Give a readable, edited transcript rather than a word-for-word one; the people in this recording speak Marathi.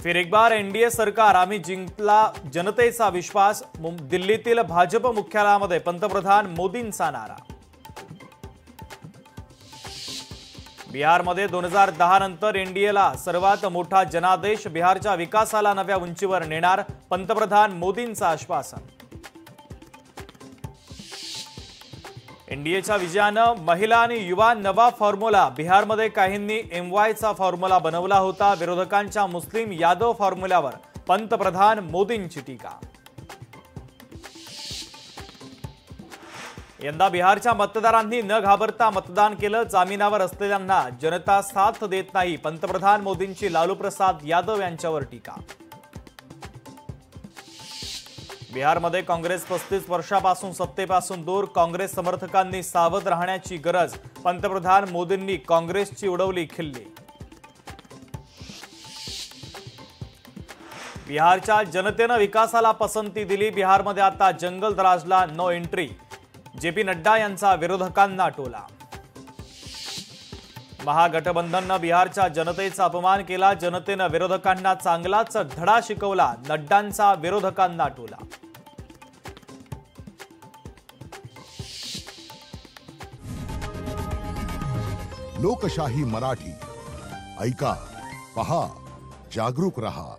फिर एक बार एनडीए सरकार आम्ही जिंकला जनतेचा विश्वास। दिल्लीतील भाजप मुख्यालयामध्ये पंतप्रधान मोदींचा नारा। बिहारमध्ये 2010 नंतर एनडीएला सर्वात मोठा जनादेश। बिहारच्या विकासाला नव्या उंचीवर नेणार, पंतप्रधान मोदींचं आश्वासन। एनडीएच्या विजयानं महिला आणि युवा नवा फॉर्म्युला। बिहारमध्ये काहींनी एमवायचा फॉर्म्युला बनवला होता। विरोधकांच्या मुस्लिम यादव फॉर्म्युल्यावर पंतप्रधान मोदींची टीका। यंदा बिहारच्या मतदारांनी न घाबरता मतदान केलं। जामिनावर असलेल्यांना जनता साथ देत नाही, पंतप्रधान मोदींची लालू प्रसाद यादव यांच्यावर टीका। बिहारमध्ये काँग्रेस 35 वर्षापासून सत्तेपासून दूर। काँग्रेस समर्थकांनी सावध राहण्याची गरज, पंतप्रधान मोदींनी काँग्रेसची उडवली खिल्ली। बिहारच्या जनतेनं विकासाला पसंती दिली। बिहारमध्ये आता जंगलराजला नो एंट्री। जेपी नड्डा यांचा विरोधकांना टोला। महागठबंधननं बिहारच्या जनतेचा अपमान केला। जनतेनं विरोधकांना चांगलाच धडा शिकवला, नड्डांचा विरोधकांना टोला। लोकशाही मराठी ऐका, पहा, जागरूक रहा।